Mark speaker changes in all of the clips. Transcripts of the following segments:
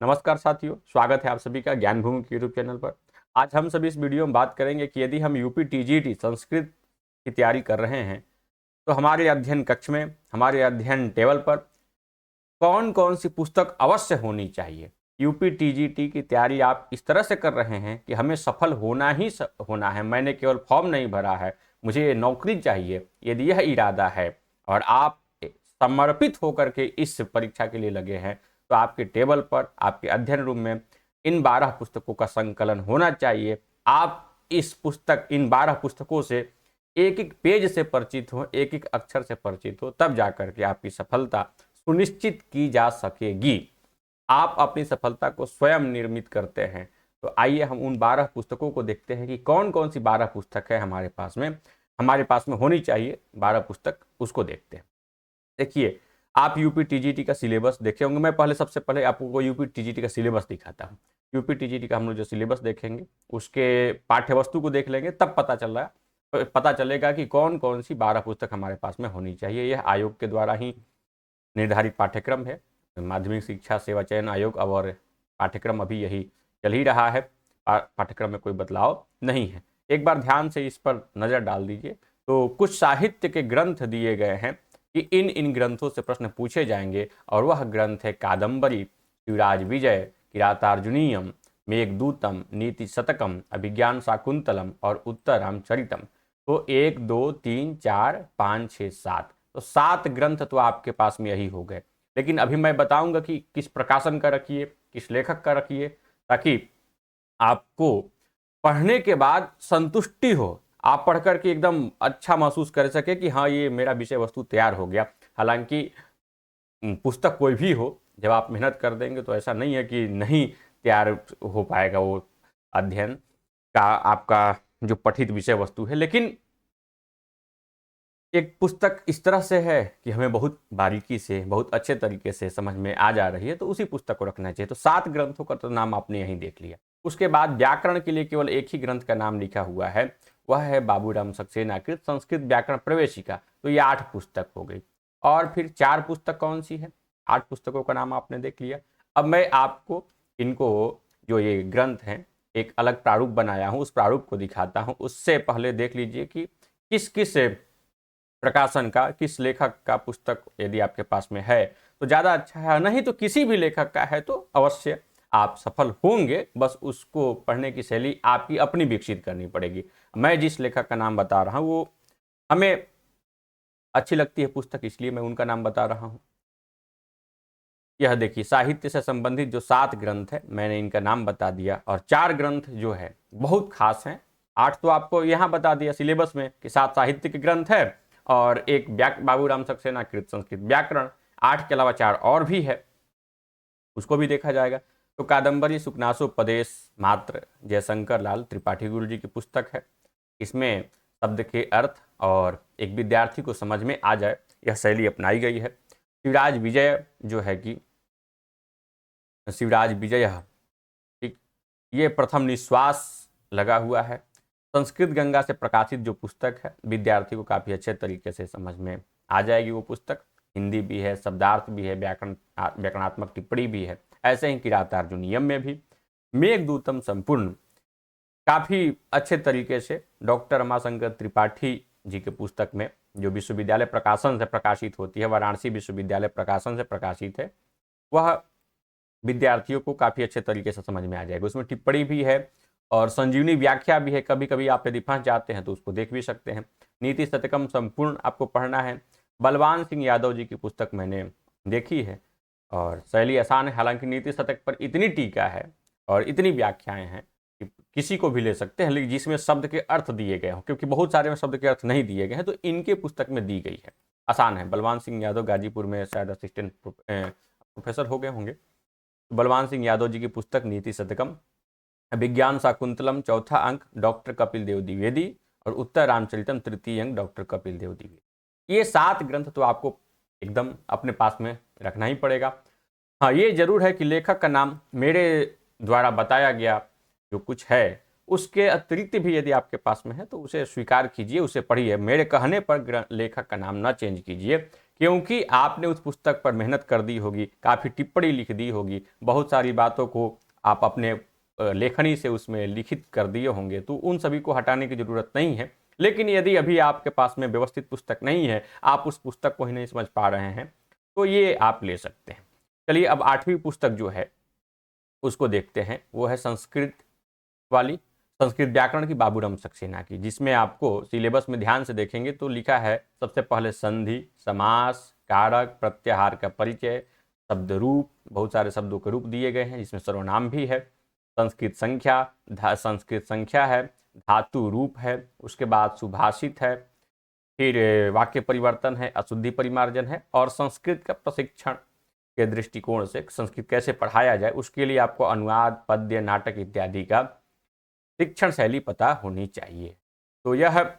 Speaker 1: नमस्कार साथियों, स्वागत है आप सभी का ज्ञान भूमि के यूट्यूब चैनल पर। आज हम सभी इस वीडियो में बात करेंगे कि यदि हम यूपी टीजीटी संस्कृत की तैयारी कर रहे हैं तो हमारे अध्ययन कक्ष में, हमारे अध्ययन टेबल पर कौन कौन सी पुस्तक अवश्य होनी चाहिए। यूपी टीजीटी की तैयारी आप इस तरह से कर रहे हैं कि हमें सफल होना ही होना है, मैंने केवल फॉर्म नहीं भरा है, मुझे नौकरी चाहिए। यदि यह इरादा है और आप समर्पित होकर के इस परीक्षा के लिए लगे हैं तो आपके टेबल पर, आपके अध्ययन रूम में इन 12 पुस्तकों का संकलन होना चाहिए। आप इन 12 पुस्तकों से एक एक पेज से परिचित हो, एक एक अक्षर से परिचित हो, तब जाकर के आपकी सफलता सुनिश्चित की जा सकेगी। आप अपनी सफलता को स्वयं निर्मित करते हैं। तो आइए हम उन 12 पुस्तकों को देखते हैं कि कौन कौन सी 12 पुस्तक है हमारे पास में होनी चाहिए। 12 पुस्तक उसको देखते हैं। देखिए, आप यूपी टीजीटी का सिलेबस देखे होंगे। मैं सबसे पहले आपको यूपी टीजीटी का सिलेबस दिखाता हूँ। यूपी टीजीटी का हम लोग जो सिलेबस देखेंगे उसके पाठ्य वस्तु को देख लेंगे, तब पता चलेगा कि कौन कौन सी 12 पुस्तक हमारे पास में होनी चाहिए। यह आयोग के द्वारा ही निर्धारित पाठ्यक्रम है, माध्यमिक शिक्षा सेवा चयन आयोग, और पाठ्यक्रम अभी यही चल ही रहा है। पाठ्यक्रम में कोई बदलाव नहीं है। एक बार ध्यान से इस पर नज़र डाल दीजिए तो कुछ साहित्य के ग्रंथ दिए गए हैं कि इन ग्रंथों से प्रश्न पूछे जाएंगे, और वह ग्रंथ है कादम्बरी, शिवराज विजय, किरातार्जुनीयम, मेघदूतम, नीति शतकम, अभिज्ञान शाकुंतलम और उत्तर रामचरितम। तो 1 2 3 4 5 6 7, तो 7 ग्रंथ तो आपके पास में यही हो गए। लेकिन अभी मैं बताऊंगा कि किस प्रकाशन का रखिए, किस लेखक का रखिए, ताकि आपको पढ़ने के बाद संतुष्टि हो, आप पढ़ करके एकदम अच्छा महसूस कर सके कि हाँ, ये मेरा विषय वस्तु तैयार हो गया। हालांकि पुस्तक कोई भी हो, जब आप मेहनत कर देंगे तो ऐसा नहीं है कि नहीं तैयार हो पाएगा वो अध्ययन का आपका जो पठित विषय वस्तु है। लेकिन एक पुस्तक इस तरह से है कि हमें बहुत बारीकी से, बहुत अच्छे तरीके से समझ में आ जा रही है, तो उसी पुस्तक को रखना चाहिए। तो 7 ग्रंथों का तो नाम आपने यहीं देख लिया। उसके बाद व्याकरण के लिए केवल एक ही ग्रंथ का नाम लिखा हुआ है, वह है बाबूराम सक्सेना कृत संस्कृत व्याकरण प्रवेशिका। तो ये 8 पुस्तक हो गई। और फिर 4 पुस्तक कौन सी है? 8 पुस्तकों का नाम आपने देख लिया। अब मैं आपको इनको, जो ये ग्रंथ हैं, एक अलग प्रारूप बनाया हूँ, उस प्रारूप को दिखाता हूँ। उससे पहले देख लीजिए कि किस किस प्रकाशन का, किस लेखक का पुस्तक यदि आपके पास में है तो ज़्यादा अच्छा है, नहीं तो किसी भी लेखक का है तो अवश्य आप सफल होंगे। बस उसको पढ़ने की शैली आपकी अपनी विकसित करनी पड़ेगी। मैं जिस लेखक का नाम बता रहा हूँ वो हमें अच्छी लगती है पुस्तक, इसलिए मैं उनका नाम बता रहा हूँ। यह देखिए, साहित्य से संबंधित जो 7 ग्रंथ है मैंने इनका नाम बता दिया, और 4 ग्रंथ जो है बहुत खास हैं। 8 तो आपको यहाँ बता दिया सिलेबस में कि 7 साहित्य के ग्रंथ है, और एक बाबूराम सक्सेना कृत संस्कृत व्याकरण। 8 के अलावा 4 और भी है, उसको भी देखा जाएगा। तो कादम्बरी सुकनासोपदेश मात्र जयशंकर लाल त्रिपाठी गुरु जी की पुस्तक है। इसमें शब्द के अर्थ और एक विद्यार्थी को समझ में आ जाए, यह शैली अपनाई गई है। शिवराज विजय जो है कि शिवराज विजय, ठीक, ये प्रथम निश्वास लगा हुआ है। संस्कृत गंगा से प्रकाशित जो पुस्तक है, विद्यार्थी को काफ़ी अच्छे तरीके से समझ में आ जाएगी वो पुस्तक। हिंदी भी है, शब्दार्थ भी है, व्याकरणात्मक टिप्पणी भी है। ऐसे ही किरातार्जुनीयम में भी। मेघदूतम संपूर्ण काफ़ी अच्छे तरीके से डॉक्टर रमाशंकर त्रिपाठी जी के पुस्तक में, जो विश्वविद्यालय प्रकाशन से प्रकाशित होती है, वाराणसी विश्वविद्यालय प्रकाशन से प्रकाशित है, वह विद्यार्थियों को काफ़ी अच्छे तरीके से समझ में आ जाएगा। उसमें टिप्पणी भी है और संजीवनी व्याख्या भी है। कभी कभी आप यदि फंस जाते हैं तो उसको देख भी सकते हैं। नीति शतकम संपूर्ण आपको पढ़ना है। बलवान सिंह यादव जी की पुस्तक मैंने देखी है और शैली आसान है। हालांकि नीति शतक पर इतनी टीका है और इतनी व्याख्याएं हैं कि किसी को भी ले सकते हैं, लेकिन जिसमें शब्द के अर्थ दिए गए हों, क्योंकि बहुत सारे में शब्द के अर्थ नहीं दिए गए हैं, तो इनके पुस्तक में दी गई है। आसान है। बलवान सिंह यादव गाजीपुर में शायद असिस्टेंट प्रोफेसर हो गए होंगे। बलवान सिंह यादव जी की पुस्तक नीति शतकम, विज्ञान शाकुंतलम चौथा अंक डॉक्टर कपिल देव द्विवेदी, और उत्तर रामचरितम तृतीय अंक डॉक्टर कपिल देव द्विवेदी। ये 7 ग्रंथ तो आपको एकदम अपने पास में रखना ही पड़ेगा। हाँ, ये जरूर है कि लेखक का नाम मेरे द्वारा बताया गया जो कुछ है उसके अतिरिक्त भी यदि आपके पास में है तो उसे स्वीकार कीजिए, उसे पढ़िए। मेरे कहने पर लेखक का नाम ना चेंज कीजिए, क्योंकि आपने उस पुस्तक पर मेहनत कर दी होगी, काफ़ी टिप्पणी लिख दी होगी, बहुत सारी बातों को आप अपने लेखनी से उसमें लिखित कर दिए होंगे, तो उन सभी को हटाने की ज़रूरत नहीं है। लेकिन यदि अभी आपके पास में व्यवस्थित पुस्तक नहीं है, आप उस पुस्तक को ही नहीं समझ पा रहे हैं, तो ये आप ले सकते हैं। चलिए अब 8वीं पुस्तक जो है उसको देखते हैं। वो है संस्कृत वाली, संस्कृत व्याकरण की बाबूराम सक्सेना की, जिसमें आपको सिलेबस में ध्यान से देखेंगे तो लिखा है सबसे पहले संधि, समास, कारक, प्रत्याहार का परिचय, शब्द रूप, बहुत सारे शब्दों के रूप दिए गए हैं जिसमें सर्वनाम भी है, संस्कृत संख्या है, धातु रूप है, उसके बाद सुभाषित है, फिर वाक्य परिवर्तन है, अशुद्धि परिमार्जन है, और संस्कृत का प्रशिक्षण के दृष्टिकोण से संस्कृत कैसे पढ़ाया जाए उसके लिए आपको अनुवाद, पद्य, नाटक इत्यादि का शिक्षण शैली पता होनी चाहिए। तो यह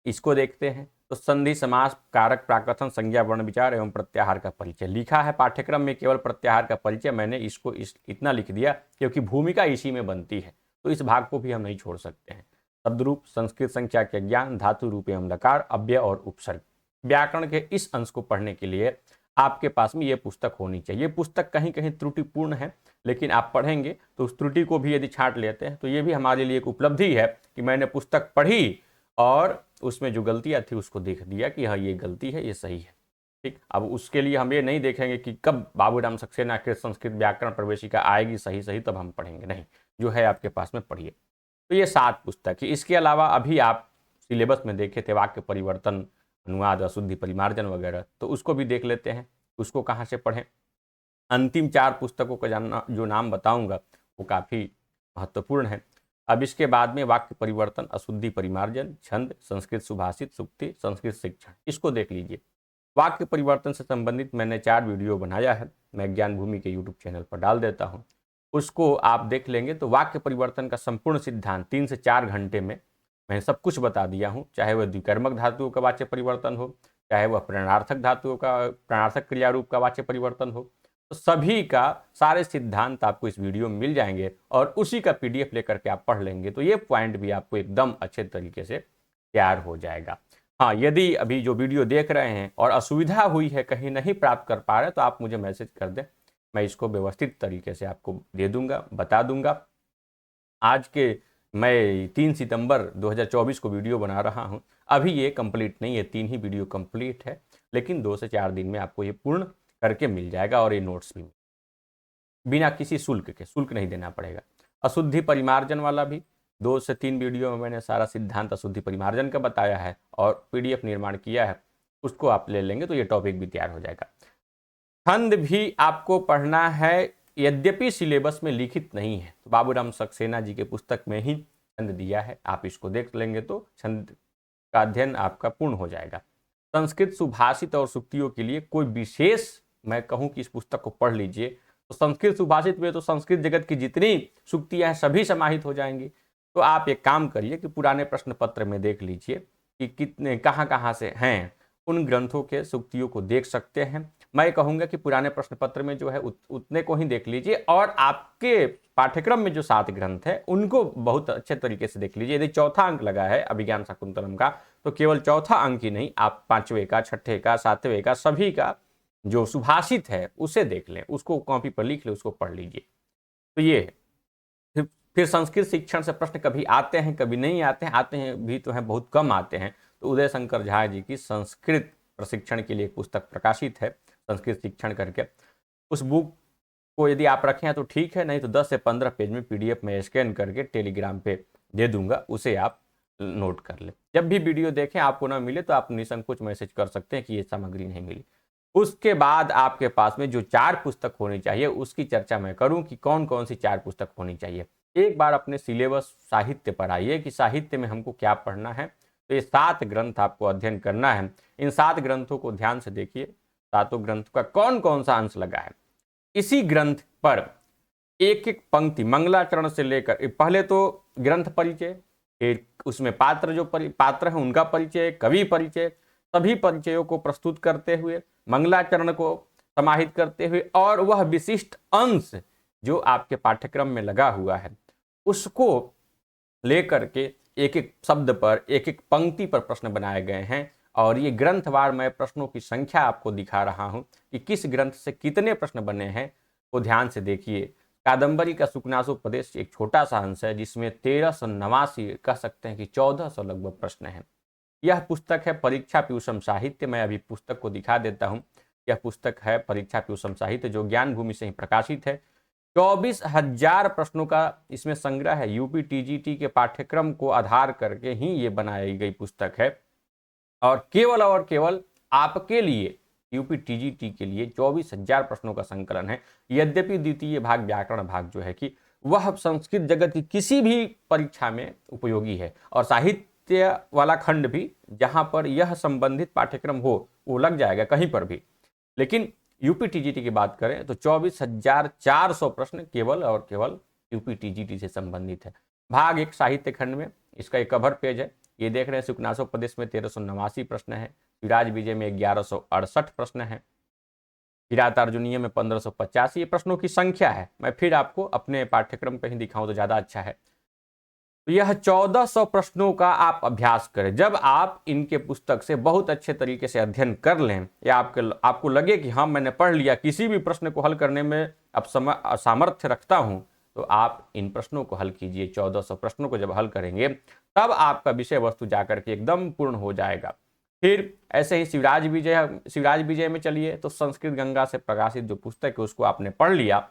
Speaker 1: इसको देखते हैं। तो संधि, समास, कारक, प्राकथन, संज्ञा, वर्ण विचार एवं प्रत्याहार का परिचय लिखा है। पाठ्यक्रम में केवल प्रत्याहार का परिचय, मैंने इसको इतना लिख दिया क्योंकि भूमिका इसी में बनती है, तो इस भाग को भी हम नहीं छोड़ सकते हैं। शब्द रूप, संस्कृत संख्या के ज्ञान, धातु रूप एवं लकार, अव्यय और उपसर्ग। व्याकरण के इस अंश को पढ़ने के लिए आपके पास में ये पुस्तक होनी चाहिए। पुस्तक कहीं कहीं त्रुटिपूर्ण है, लेकिन आप पढ़ेंगे तो उस त्रुटि को भी यदि छांट लेते हैं तो ये भी हमारे लिए एक उपलब्धि है कि मैंने पुस्तक पढ़ी और उसमें जो गलतियाँ थी उसको देख दिया कि हाँ ये गलती है, ये सही है। ठीक, अब उसके लिए हम ये नहीं देखेंगे कि कब बाबूराम सक्सेना के संस्कृत व्याकरण प्रवेशिका आएगी सही तब हम पढ़ेंगे, नहीं, जो है आपके पास में पढ़िए। तो ये 7 पुस्तक है। इसके अलावा अभी आप सिलेबस में देखे थे वाक्य परिवर्तन, अनुवाद, अशुद्धि परिमार्जन वगैरह, तो उसको भी देख लेते हैं, उसको कहाँ से पढ़ें। अंतिम 4 पुस्तकों का जो नाम बताऊंगा वो काफ़ी महत्वपूर्ण है। अब इसके बाद में वाक्य परिवर्तन, अशुद्धि परिमार्जन, छंद, संस्कृत सुभाषित, सूक्ति, संस्कृत शिक्षण, इसको देख लीजिए। वाक्य परिवर्तन से संबंधित मैंने 4 वीडियो बनाया है, मैं ज्ञान भूमि के यूट्यूब चैनल पर डाल देता हूँ, उसको आप देख लेंगे तो वाक्य परिवर्तन का संपूर्ण सिद्धांत 3 से 4 घंटे में मैंने सब कुछ बता दिया हूँ। चाहे वह द्विकर्मक धातुओं का वाच्य परिवर्तन हो, चाहे वह प्रणयार्थक धातुओं का, प्रणयार्थक क्रिया रूप का वाच्य परिवर्तन हो, तो सभी का सारे सिद्धांत आपको इस वीडियो में मिल जाएंगे और उसी का PDF लेकर के आप पढ़ लेंगे तो ये पॉइंट भी आपको एकदम अच्छे तरीके से तैयार हो जाएगा। हाँ, यदि अभी जो वीडियो देख रहे हैं और असुविधा हुई है, कहीं नहीं प्राप्त कर पा रहे, तो आप मुझे मैसेज कर दें, मैं इसको व्यवस्थित तरीके से आपको दे दूंगा, बता दूंगा। आज के मैं 3 सितंबर 2024 को वीडियो बना रहा हूं, अभी ये कंप्लीट नहीं है, 3 ही वीडियो कंप्लीट है, लेकिन 2 से 4 दिन में आपको ये पूर्ण करके मिल जाएगा और ये नोट्स भी बिना किसी शुल्क के, शुल्क नहीं देना पड़ेगा। अशुद्धि परिमार्जन वाला भी 2 से 3 वीडियो में मैंने सारा सिद्धांत अशुद्धि परिमार्जन का बताया है और PDF निर्माण किया है, उसको आप ले लेंगे तो ये टॉपिक भी तैयार हो जाएगा। छंद भी आपको पढ़ना है, यद्यपि सिलेबस में लिखित नहीं है, तो बाबूराम सक्सेना जी के पुस्तक में ही छंद दिया है, आप इसको देख लेंगे तो छंद का अध्ययन आपका पूर्ण हो जाएगा। संस्कृत सुभाषित और सूक्तियों के लिए कोई विशेष मैं कहूँ कि इस पुस्तक को पढ़ लीजिए, तो संस्कृत सुभाषित में तो संस्कृत जगत की जितनी सूक्तियाँ हैं सभी समाहित हो जाएंगी। तो आप एक काम करिए कि पुराने प्रश्न पत्र में देख लीजिए कि कितने कहाँ से हैं, उन ग्रंथों के सूक्तियों को देख सकते हैं। मैं कहूँगा कि पुराने प्रश्न पत्र में जो है उतने को ही देख लीजिए और आपके पाठ्यक्रम में जो 7 ग्रंथ है उनको बहुत अच्छे तरीके से देख लीजिए। यदि चौथा अंक लगा है अभिज्ञान शाकुंतलम का, तो केवल चौथा अंक ही नहीं, आप 5वें का, 6ठे का, 7वें का, सभी का जो सुभाषित है उसे देख लें, उसको कॉपी पर लिख लें, उसको पढ़ लीजिए। तो ये फिर संस्कृत शिक्षण से प्रश्न कभी आते हैं कभी नहीं आते हैं भी तो हैं, बहुत कम आते हैं। तो उदय शंकर झा जी की संस्कृत प्रशिक्षण के लिए एक पुस्तक प्रकाशित है, संस्कृत शिक्षण करके, उस बुक को यदि आप रखें हैं तो ठीक है, नहीं तो 10 से 15 पेज में PDF में स्कैन करके टेलीग्राम पे दे दूंगा, उसे आप नोट कर ले। जब भी वीडियो देखें आपको ना मिले तो आप निसंकोच मैसेज कर सकते हैं कि ये सामग्री नहीं मिली। उसके बाद आपके पास में जो 4 पुस्तक होनी चाहिए उसकी चर्चा मैं करूं कि कौन कौन सी 4 पुस्तक होनी चाहिए। एक बार अपने सिलेबस साहित्य पर आइए कि साहित्य में हमको क्या पढ़ना है। तो ये 7 ग्रंथ आपको अध्ययन करना है। इन 7 ग्रंथों को ध्यान से देखिए, 7 ग्रंथ का कौन कौन सा अंश लगा है। इसी ग्रंथ पर एक एक पंक्ति मंगलाचरण से लेकर, पहले तो ग्रंथ परिचय, फिर उसमें पात्र जो पात्र है उनका परिचय, कवि परिचय, सभी परिचयों को प्रस्तुत करते हुए, मंगलाचरण को समाहित करते हुए, और वह विशिष्ट अंश जो आपके पाठ्यक्रम में लगा हुआ है उसको लेकर के एक एक शब्द पर, एक एक पंक्ति पर प्रश्न बनाए गए हैं। और ये ग्रंथवार मैं प्रश्नों की संख्या आपको दिखा रहा हूँ कि किस ग्रंथ से कितने प्रश्न बने हैं, वो ध्यान से देखिए। कादंबरी का शुकनासोपदेश एक छोटा सा अंश है जिसमें 1389 कह सकते हैं कि 1400 लगभग प्रश्न हैं। यह पुस्तक है परीक्षा प्यूषम साहित्य। मैं अभी पुस्तक को दिखा देता हूँ। यह पुस्तक है परीक्षा प्यूषम साहित्य जो ज्ञान भूमि से ही प्रकाशित है। 24,000 प्रश्नों का इसमें संग्रह है। यूपी टीजीटी के पाठ्यक्रम को आधार करके ही ये बनाई गई पुस्तक है और केवल आपके लिए, यूपी टीजीटी के लिए 24,000 प्रश्नों का संकलन है। यद्यपि द्वितीय भाग व्याकरण भाग जो है कि वह संस्कृत जगत की किसी भी परीक्षा में उपयोगी है और साहित्य वाला खंड भी जहां पर यह संबंधित पाठ्यक्रम हो वो लग जाएगा कहीं पर भी। लेकिन यूपी टीजीटी की बात करें तो 24,400 प्रश्न केवल और केवल यूपी टीजीटी से संबंधित है। भाग एक साहित्य खंड में इसका एक कवर पेज है। ये देख रहे हैं शुकनासोपदेश में 1389 प्रश्न है, विराज विजय में 1168 प्रश्न है, किरातार्जुनीय में 1585। ये प्रश्नों की संख्या है। मैं फिर आपको अपने पाठ्यक्रम पर ही दिखाऊं तो ज़्यादा अच्छा है। तो यह 1400 प्रश्नों का आप अभ्यास करें। जब आप इनके पुस्तक से बहुत अच्छे तरीके से अध्ययन कर लें या आपको लगे कि हाँ मैंने पढ़ लिया, किसी भी प्रश्न को हल करने में अब सामर्थ्य रखता हूँ, तो आप इन प्रश्नों को हल कीजिए। 1400 प्रश्नों को जब हल करेंगे तब आपका विषय वस्तु जाकर के एकदम पूर्ण हो जाएगा। फिर ऐसे ही शिवराज विजय में चलिए तो संस्कृत गंगा से प्रकाशित जो पुस्तक है उसको आपने पढ़ लिया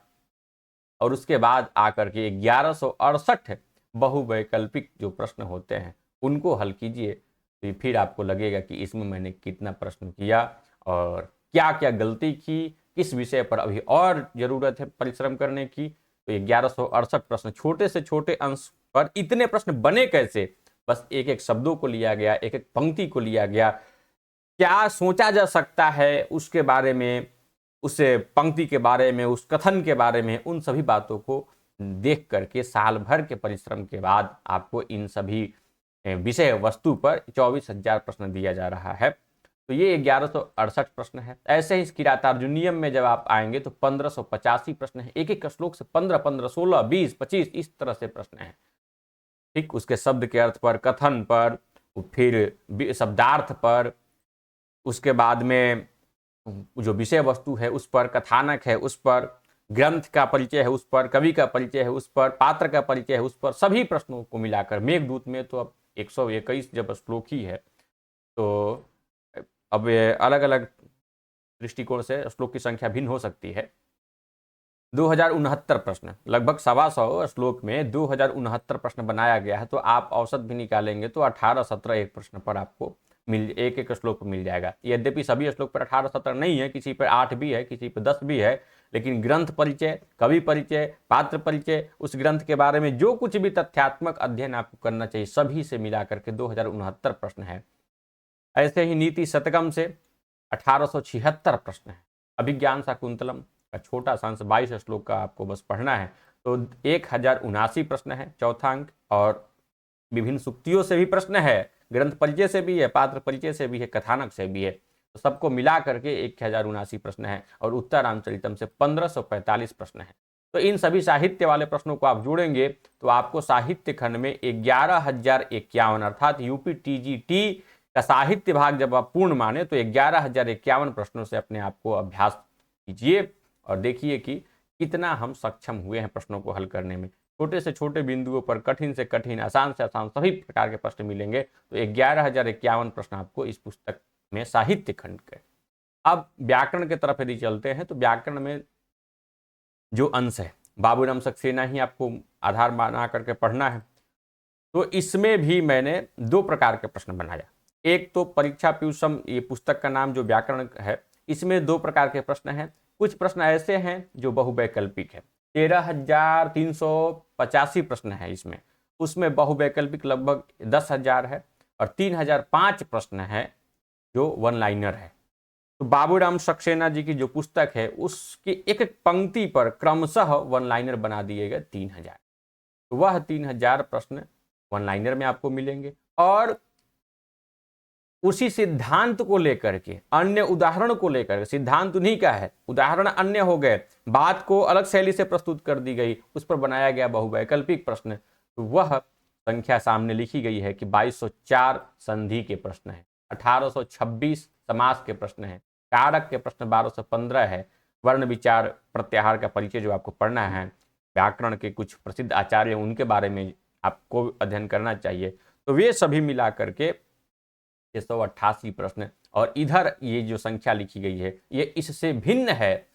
Speaker 1: और उसके बाद आकर के 1168 बहुवैकल्पिक जो प्रश्न होते हैं उनको हल कीजिए। तो फिर आपको लगेगा कि इसमें मैंने कितना प्रश्न किया और क्या क्या गलती की, किस विषय पर अभी और ज़रूरत है परिश्रम करने की। तो 1168 प्रश्न, छोटे से छोटे अंश पर इतने प्रश्न बने कैसे? बस एक एक शब्दों को लिया गया, एक एक पंक्ति को लिया गया, क्या सोचा जा सकता है उसके बारे में, उस पंक्ति के बारे में, उस कथन के बारे में, उन सभी बातों को देख करके साल भर के परिश्रम के बाद आपको इन सभी विषय वस्तु पर 24,000 प्रश्न दिया जा रहा है। तो ये 1168 प्रश्न है। ऐसे ही किरातार्जुनीयम में जब आप आएंगे तो 1585 प्रश्न है। एक एक श्लोक से 15, 16, 20, 25 इस तरह से प्रश्न है। ठीक, उसके शब्द के अर्थ पर, कथन पर, फिर शब्दार्थ पर, उसके बाद में जो विषय वस्तु है उस पर, कथानक है उस पर, ग्रंथ का परिचय है उस पर, कवि का परिचय है उस पर, पात्र का परिचय है उस पर, सभी प्रश्नों को मिलाकर मेघदूत में तो अब 121 जब श्लोक ही है तो अब अलग अलग दृष्टिकोण से श्लोक की संख्या भिन्न हो सकती है। 2069 प्रश्न, लगभग 125 श्लोक में 2069 प्रश्न बनाया गया है। तो आप औसत भी निकालेंगे तो 18-17 एक प्रश्न पर आपको एक एक श्लोक पर मिल जाएगा। यद्यपि सभी श्लोक पर 18-17 नहीं है, किसी पर 8 भी है, किसी पर 10 भी है, लेकिन ग्रंथ परिचय, कवि परिचय, पात्र परिचय, उस ग्रंथ के बारे में जो कुछ भी तथ्यात्मक अध्ययन आपको करना चाहिए सभी से मिला करके 2069 प्रश्न है। ऐसे ही नीति शतकम से 1876 प्रश्न है। अभिज्ञान शाकुंतलम का छोटा सा अंश 22 श्लोक का आपको बस पढ़ना है तो 1079 प्रश्न है, चौथा अंक। और विभिन्न सूक्तियों से भी प्रश्न है, ग्रंथ परिचय से भी है, पात्र परिचय से भी है, कथानक से भी है। तो सबको मिला करके 1079 प्रश्न है। और उत्तर रामचरितम से 1545 प्रश्न है। तो इन सभी साहित्य वाले प्रश्नों को आप जोड़ेंगे तो आपको साहित्य खंड में 11,051 अर्थात यूपी टीजीटी का साहित्य भाग जब आप पूर्ण माने तो 11,051 प्रश्नों से अपने आप को अभ्यास कीजिए और देखिए कि कितना हम सक्षम हुए हैं प्रश्नों को हल करने में। छोटे से छोटे बिंदुओं पर कठिन से कठिन, आसान से आसान सभी प्रकार के प्रश्न मिलेंगे। तो 11,051 प्रश्न आपको इस पुस्तक में साहित्य खंड के। अब व्याकरण की तरफ यदि चलते हैं तो व्याकरण में जो अंश है बाबूराम सक्सेना ही आपको आधार बना करके पढ़ना है। तो इसमें भी मैंने 2 प्रकार के प्रश्न बनाया। एक तो परीक्षा प्यूषम, ये पुस्तक का नाम जो व्याकरण है, इसमें 2 प्रकार के प्रश्न हैं। कुछ प्रश्न ऐसे हैं जो बहुवैकल्पिक है, 13,385 प्रश्न है इसमें, उसमें बहुवैकल्पिक लगभग 10,000 है और 3,005 प्रश्न है जो वन लाइनर है। तो बाबूराम सक्सेना जी की जो पुस्तक है उसकी एक एक पंक्ति पर क्रमशः वन लाइनर बना दिए गए 3,000। तो वह 3,000 प्रश्न वन लाइनर में आपको मिलेंगे और उसी सिद्धांत को लेकर के, अन्य उदाहरण को लेकर, सिद्धांत उन्हीं का है, उदाहरण अन्य हो गए, बात को अलग शैली से प्रस्तुत कर दी गई, उस पर बनाया गया बहुवैकल्पिक प्रश्न। तो वह संख्या सामने लिखी गई है कि 2204 संधि के प्रश्न है। 1826 समास के प्रश्न हैं, कारक के प्रश्न 1215 है, वर्ण विचार प्रत्याहार का परिचय जो आपको पढ़ना है, व्याकरण के कुछ प्रसिद्ध आचार्य उनके बारे में आपको अध्ययन करना चाहिए। तो वे सभी मिला करके 688 प्रश्न, और इधर ये जो संख्या लिखी गई है ये इससे भिन्न है।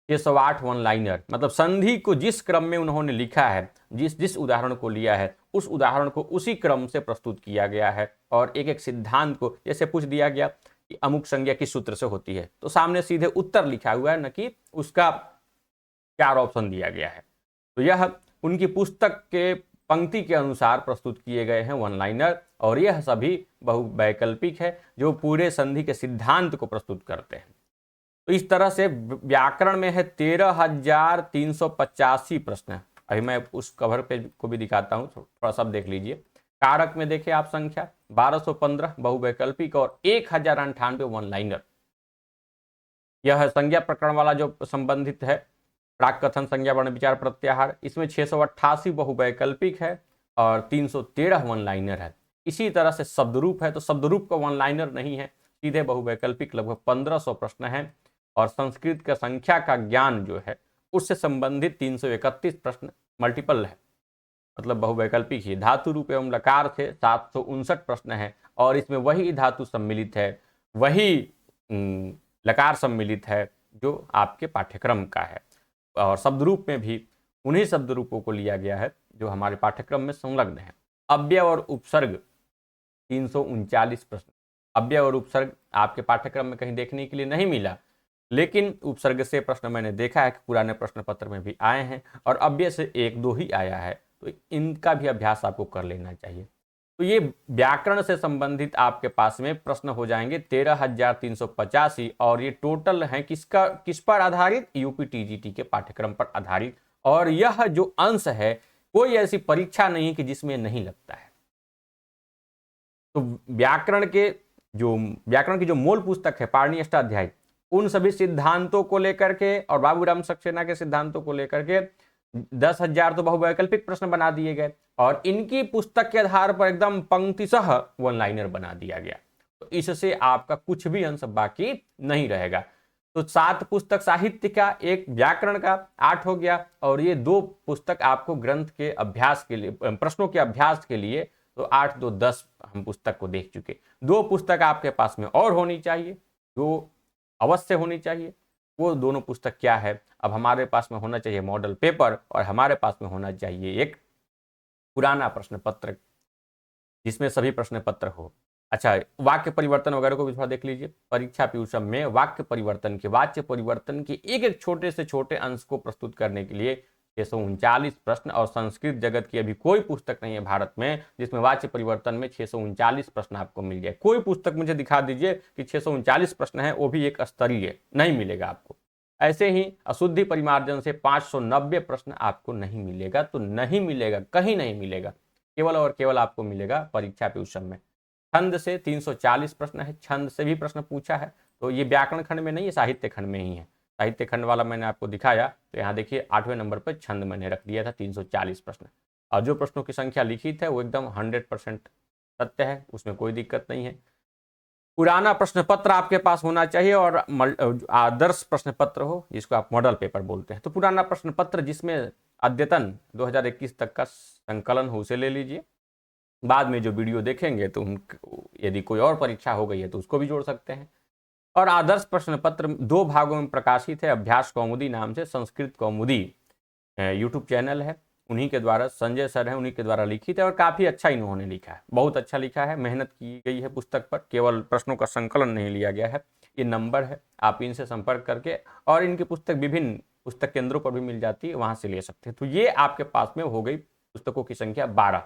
Speaker 1: 608 वन लाइनर, मतलब संधि को जिस क्रम में उन्होंने लिखा है, जिस जिस उदाहरण को लिया है, उस उदाहरण को उसी क्रम से प्रस्तुत किया गया है। और एक एक सिद्धांत को, जैसे पूछ दिया गया कि अमुक संज्ञा किस सूत्र से होती है, तो सामने सीधे उत्तर लिखा हुआ है, न कि उसका 4 ऑप्शन दिया गया है। तो यह उनकी पुस्तक के पंक्ति के अनुसार प्रस्तुत किए गए हैं वन लाइनर, और यह सभी बहुवैकल्पिक है जो पूरे संधि के सिद्धांत को प्रस्तुत करते हैं। तो इस तरह से व्याकरण में है 13,385 प्रश्न। अभी मैं उस कवर पेज को भी दिखाता हूँ, थोड़ा सा देख लीजिए। कारक में देखिए आप संख्या 1215 बहुवैकल्पिक और 1098 वन लाइनर। यह संज्ञा प्रकरण वाला जो संबंधित है, प्राक कथन संज्ञा वर्ण विचार प्रत्याहार, इसमें 688 बहुवैकल्पिक है और 313 वन लाइनर है। इसी तरह से शब्दरूप है, तो शब्दरूप का वन लाइनर नहीं है, सीधे बहुवैकल्पिक लगभग 1500 प्रश्न है। और संस्कृत का संख्या का ज्ञान जो है उससे संबंधित 331 प्रश्न मल्टीपल है, मतलब बहुवैकल्पिक ही। धातु रूप एवं लकार से 759 प्रश्न है, और इसमें वही धातु सम्मिलित है, वही लकार सम्मिलित है जो आपके पाठ्यक्रम का है। और शब्दरूप में भी उन्हीं शब्द रूपों को लिया गया है जो हमारे पाठ्यक्रम में संलग्न है। अव्यय और उपसर्ग 339 प्रश्न। अव्यय और उपसर्ग आपके पाठ्यक्रम में कहीं देखने के लिए नहीं मिला, लेकिन उपसर्ग से प्रश्न मैंने देखा है कि पुराने प्रश्न पत्र में भी आए हैं, और अव्यय से 1-2 ही आया है, तो इनका भी अभ्यास आपको कर लेना चाहिए। तो ये व्याकरण से संबंधित आपके पास में प्रश्न हो जाएंगे 13,385, और ये टोटल हैं किस पर आधारित, यूपी टीजीटी के पाठ्यक्रम पर आधारित। और यह जो अंश है, कोई ऐसी परीक्षा नहीं कि जिसमें नहीं लगता है। तो व्याकरण की जो मूल पुस्तक है पाणिनि अष्टाध्यायी, उन सभी सिद्धांतों को लेकर के और बाबूराम सक्सेना के सिद्धांतों को लेकर के 10,000 तो बहुवैकल्पिक प्रश्न बना दिए गए, और इनकी पुस्तक के आधार पर एकदम पंक्तिशः वन लाइनर बना दिया गया। तो इससे आपका कुछ भी अंश बाकी नहीं रहेगा। तो 7 पुस्तक साहित्य का, 1 व्याकरण का, 8 हो गया, और ये 2 पुस्तक आपको ग्रंथ के अभ्यास के लिए, प्रश्नों के अभ्यास के लिए, तो 8 2 10 हम पुस्तक को देख चुके। 2 पुस्तक आपके पास में और होनी चाहिए, जो अवश्य होनी चाहिए। वो दोनों पुस्तक क्या है? अब हमारे पास में होना चाहिए मॉडल पेपर, और हमारे पास में होना चाहिए एक पुराना प्रश्न पत्र जिसमें सभी प्रश्न पत्र हो। अच्छा, वाक्य परिवर्तन वगैरह को भी थोड़ा देख लीजिए। परीक्षा पीयूषम में वाक्य परिवर्तन के एक एक छोटे से छोटे अंश को प्रस्तुत करने के लिए 639 प्रश्न, और संस्कृत जगत की अभी कोई पुस्तक नहीं है भारत में जिसमें वाच्य परिवर्तन में 639 प्रश्न आपको मिल जाए। कोई पुस्तक मुझे दिखा दीजिए कि 639 प्रश्न है, वो भी एक स्तरीय, नहीं मिलेगा आपको। ऐसे ही अशुद्धि परिमार्जन से 590 प्रश्न आपको नहीं मिलेगा, तो नहीं मिलेगा, कहीं नहीं मिलेगा, केवल और केवल आपको मिलेगा परीक्षा पीयूषम में। छंद से 340 प्रश्न है, छंद से भी प्रश्न पूछा है, तो ये व्याकरण खंड में नहीं है, साहित्य खंड में ही है। साहित्य खंड वाला मैंने आपको दिखाया, तो यहाँ देखिए 8वें नंबर पर छंद मैंने रख दिया था 340 प्रश्न, और जो प्रश्नों की संख्या लिखित है वो एकदम 100% सत्य है, उसमें कोई दिक्कत नहीं है। पुराना प्रश्न पत्र आपके पास होना चाहिए, और आदर्श प्रश्न पत्र हो, जिसको आप मॉडल पेपर बोलते हैं। तो पुराना प्रश्न पत्र जिसमें अद्यतन 2021 तक का संकलन हो, उसे ले लीजिए। बाद में जो वीडियो देखेंगे तो यदि कोई और परीक्षा हो गई है तो उसको भी जोड़ सकते हैं। और आदर्श प्रश्न पत्र 2 भागों में प्रकाशित है, अभ्यास कौमुदी नाम से, संस्कृत कौमुदी यूट्यूब चैनल है, उन्हीं के द्वारा, संजय सर हैं, उन्हीं के द्वारा लिखित है, और काफ़ी अच्छा इन्होंने लिखा है, बहुत अच्छा लिखा है, मेहनत की गई है पुस्तक पर, केवल प्रश्नों का संकलन नहीं लिया गया है। ये नंबर है, आप इनसे संपर्क करके, और इनकी पुस्तक विभिन्न पुस्तक केंद्रों पर भी मिल जाती है, वहाँ से ले सकते हैं। तो ये आपके पास में हो गई पुस्तकों की संख्या 12।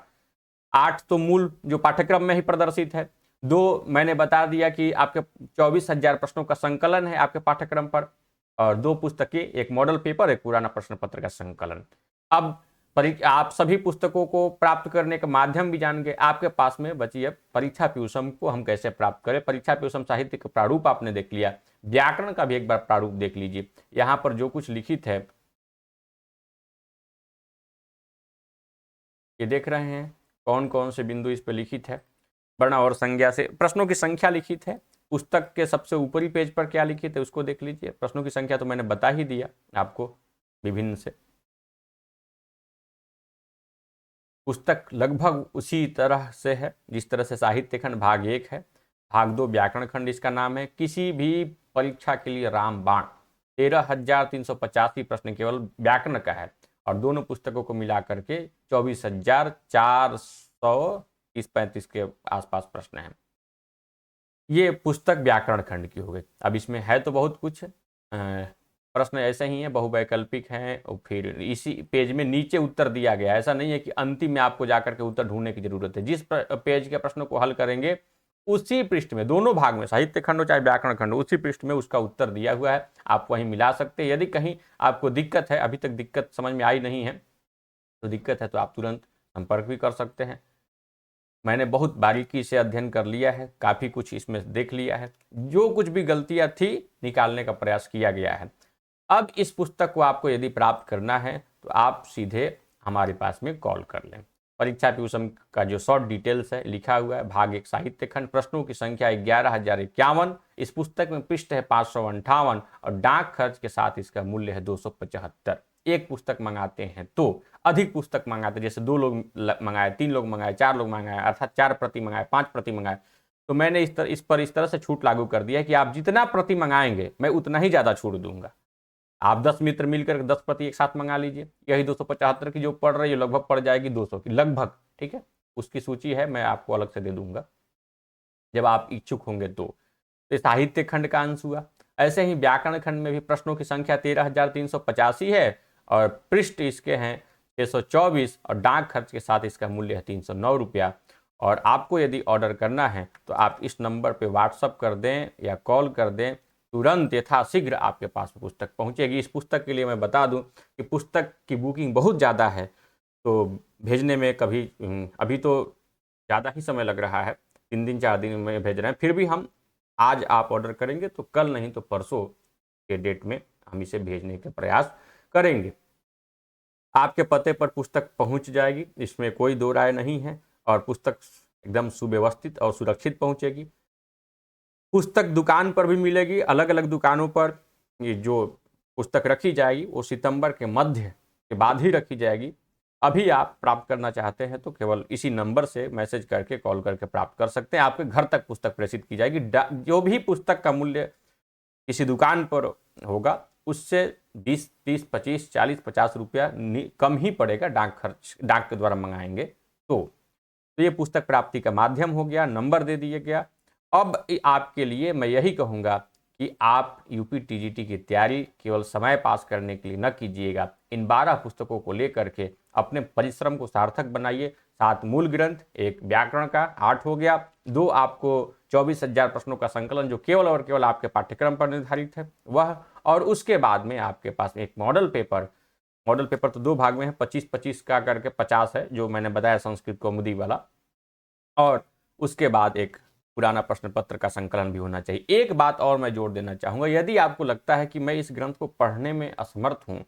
Speaker 1: 8 तो मूल जो पाठ्यक्रम में ही प्रदर्शित है, 2 मैंने बता दिया कि आपके 24,000 प्रश्नों का संकलन है आपके पाठ्यक्रम पर, और 2 पुस्तकें, एक मॉडल पेपर, एक पुराना प्रश्न पत्र का संकलन। अब आप सभी पुस्तकों को प्राप्त करने का माध्यम भी जान गए, आपके पास में बची है परीक्षा पीयूषम को हम कैसे प्राप्त करें। परीक्षा पीयूषम साहित्य का प्रारूप आपने देख लिया, व्याकरण का भी एक बार प्रारूप देख लीजिए। यहाँ पर जो कुछ लिखित है, ये देख रहे हैं कौन कौन से बिंदु इस पर लिखित है। वर्ण और संज्ञा से प्रश्नों की संख्या लिखित है। पुस्तक के सबसे ऊपरी पेज पर क्या लिखित है उसको देख लीजिए। प्रश्नों की संख्या तो मैंने बता ही दिया आपको विभिन्न से। पुस्तक लगभग उसी तरह से है जिस तरह से साहित्य खंड भाग 1 है। भाग 2 व्याकरण खंड इसका नाम है। किसी भी परीक्षा के लिए रामबाण 13,385 प्रश्न केवल व्याकरण का है और दोनों पुस्तकों को मिला करके 24,435 के आसपास प्रश्न हैं। ये पुस्तक व्याकरण खंड की हो गई। अब इसमें है तो बहुत कुछ, प्रश्न ऐसे ही हैं, बहुवैकल्पिक हैं और फिर इसी पेज में नीचे उत्तर दिया गया। ऐसा नहीं है कि अंतिम में आपको जाकर के उत्तर ढूंढने की जरूरत है। जिस पेज के प्रश्न को हल करेंगे उसी पृष्ठ में, दोनों भाग में, साहित्य खंड हो चाहे व्याकरण खंड, उसी पृष्ठ में उसका उत्तर दिया हुआ है। आप वहीं मिला सकते हैं। यदि कहीं आपको दिक्कत है, अभी तक दिक्कत समझ में आई नहीं है तो दिक्कत है तो आप तुरंत संपर्क भी कर सकते हैं। मैंने बहुत बारीकी से अध्ययन कर लिया है, काफ़ी कुछ इसमें देख लिया है, जो कुछ भी गलतियां थी निकालने का प्रयास किया गया है। अब इस पुस्तक को आपको यदि प्राप्त करना है तो आप सीधे हमारे पास में कॉल कर लें। परीक्षा ट्यूशन का जो शॉर्ट डिटेल्स है लिखा हुआ है। भाग 1 साहित्य खंड, प्रश्नों की संख्या 11,051। इस पुस्तक में पृष्ठ है 558 और डाक खर्च के साथ इसका मूल्य है 275। एक पुस्तक मंगाते हैं तो, अधिक पुस्तक मंगाते, जैसे 2 लोग मंगाए, 3 लोग मंगाए, 4 लोग मंगाए, अर्थात 4 प्रति मंगाए, 5 प्रति मंगाए, तो मैंने इस तरह से छूट लागू कर दिया है कि आप जितना प्रति मंगाएंगे मैं उतना ही ज़्यादा छूट दूंगा। आप 10 मित्र मिलकर 10 प्रति एक साथ मंगा लीजिए, यही 275 की जो पड़ रही है लगभग पड़ जाएगी 200 की लगभग, ठीक है। उसकी सूची है, मैं आपको अलग से दे दूंगा जब आप इच्छुक होंगे तो। साहित्य खंड का अंश हुआ। ऐसे ही व्याकरण खंड में भी प्रश्नों की संख्या 13,385 है और पृष्ठ इसके हैं 624 और डाक खर्च के साथ इसका मूल्य है 309 रुपया। और आपको यदि ऑर्डर करना है तो आप इस नंबर पे व्हाट्सअप कर दें या कॉल कर दें, तुरंत यथाशीघ्र आपके पास पुस्तक पहुंचेगी। इस पुस्तक के लिए मैं बता दूं कि पुस्तक की बुकिंग बहुत ज़्यादा है, तो भेजने में कभी अभी तो ज़्यादा ही समय लग रहा है, 3 दिन 4 दिन में भेज रहे हैं। फिर भी हम आज आप ऑर्डर करेंगे तो कल नहीं तो परसों के डेट में हम इसे भेजने का प्रयास करेंगे। आपके पते पर पुस्तक पहुंच जाएगी, इसमें कोई दो राय नहीं है, और पुस्तक एकदम सुव्यवस्थित और सुरक्षित पहुंचेगी। पुस्तक दुकान पर भी मिलेगी, अलग अलग दुकानों पर ये जो पुस्तक रखी जाएगी वो सितंबर के मध्य के बाद ही रखी जाएगी। अभी आप प्राप्त करना चाहते हैं तो केवल इसी नंबर से मैसेज करके कॉल करके प्राप्त कर सकते हैं। आपके घर तक पुस्तक प्रेषित की जाएगी। जो भी पुस्तक का मूल्य किसी दुकान पर होगा उससे 20, 30, 25, 40, 50 रुपया कम ही पड़ेगा डाक खर्च, डाक के द्वारा मंगाएंगे तो ये पुस्तक प्राप्ति का माध्यम हो गया, नंबर दे दिया गया। अब आपके लिए मैं यही कहूँगा कि आप यूपी टीजीटी की तैयारी केवल समय पास करने के लिए न कीजिएगा। इन 12 पुस्तकों को लेकर के अपने परिश्रम को सार्थक बनाइए। 7 मूल ग्रंथ, 1 व्याकरण का, 8 हो गया, 2 आपको 24,000 प्रश्नों का संकलन जो केवल और केवल आपके पाठ्यक्रम पर निर्धारित है वह, और उसके बाद में आपके पास एक मॉडल पेपर तो 2 भाग में है, 25-25 का करके 50 है जो मैंने बताया संस्कृत कौमुदी वाला, और उसके बाद एक पुराना प्रश्न पत्र का संकलन भी होना चाहिए। एक बात और मैं जोड़ देना चाहूँगा, यदि आपको लगता है कि मैं इस ग्रंथ को पढ़ने में असमर्थ हूँ,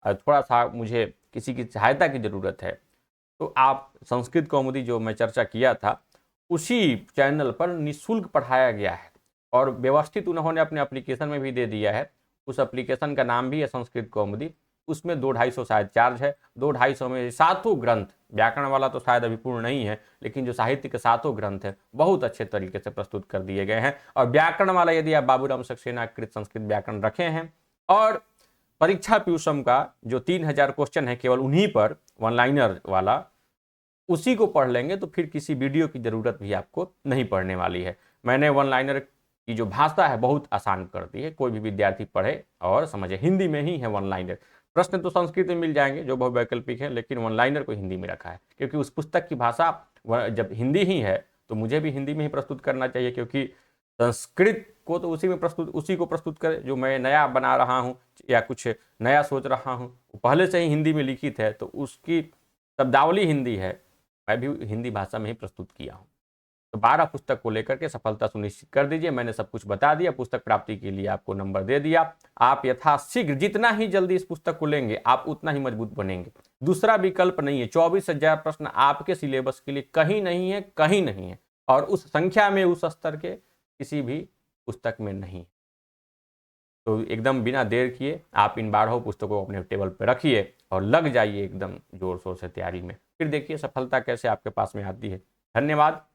Speaker 1: थोड़ा सा मुझे किसी की सहायता की ज़रूरत है, तो आप संस्कृत कौमुदी जो मैं चर्चा किया था उसी चैनल पर निःशुल्क पढ़ाया गया है और व्यवस्थित उन्होंने अपने एप्लीकेशन में भी दे दिया है। उस एप्लीकेशन का नाम भी है संस्कृत कौमुदी। उसमें 200-250 शायद चार्ज है। 200-250 में 7 ग्रंथ, व्याकरण वाला तो शायद अभी पूर्ण नहीं है, लेकिन जो साहित्य के 7 ग्रंथ है बहुत अच्छे तरीके से प्रस्तुत कर दिए गए हैं। और व्याकरण वाला यदि आप बाबूराम सक्सेना कृत संस्कृत व्याकरण रखे हैं और परीक्षा प्यूसम का जो 3000 क्वेश्चन है केवल उन्हीं पर, वन लाइनर वाला, उसी को पढ़ लेंगे तो फिर किसी वीडियो की ज़रूरत भी आपको नहीं पड़ने वाली है। मैंने वन लाइनर की जो भाषा है बहुत आसान कर दी है, कोई भी विद्यार्थी पढ़े और समझे। हिंदी में ही है वन लाइनर, प्रश्न तो संस्कृत में मिल जाएंगे जो बहुवैकल्पिक है, लेकिन वन लाइनर को हिंदी में रखा है क्योंकि उस पुस्तक की भाषा जब हिंदी ही है तो मुझे भी हिंदी में ही प्रस्तुत करना चाहिए, क्योंकि संस्कृत को तो उसी को प्रस्तुत करे जो मैं नया बना रहा हूँ या कुछ नया सोच रहा हूँ, पहले से ही हिंदी में लिखित है तो उसकी शब्दावली हिंदी है, मैं भी हिंदी भाषा में ही प्रस्तुत किया हूँ। तो 12 पुस्तक को लेकर के सफलता सुनिश्चित कर दीजिए। मैंने सब कुछ बता दिया, पुस्तक प्राप्ति के लिए आपको नंबर दे दिया। आप यथाशीघ्र जितना ही जल्दी इस पुस्तक को लेंगे आप उतना ही मजबूत बनेंगे। दूसरा विकल्प नहीं है। 24,000 प्रश्न आपके सिलेबस के लिए कहीं नहीं है, कहीं नहीं है। और उस संख्या में उस स्तर के किसी भी पुस्तक में नहीं। तो एकदम बिना देर किए आप इन 12 पुस्तकों को अपने टेबल पर रखिए और लग जाइए एकदम जोर शोर से तैयारी में। फिर देखिए सफलता कैसे आपके पास में आती है। धन्यवाद।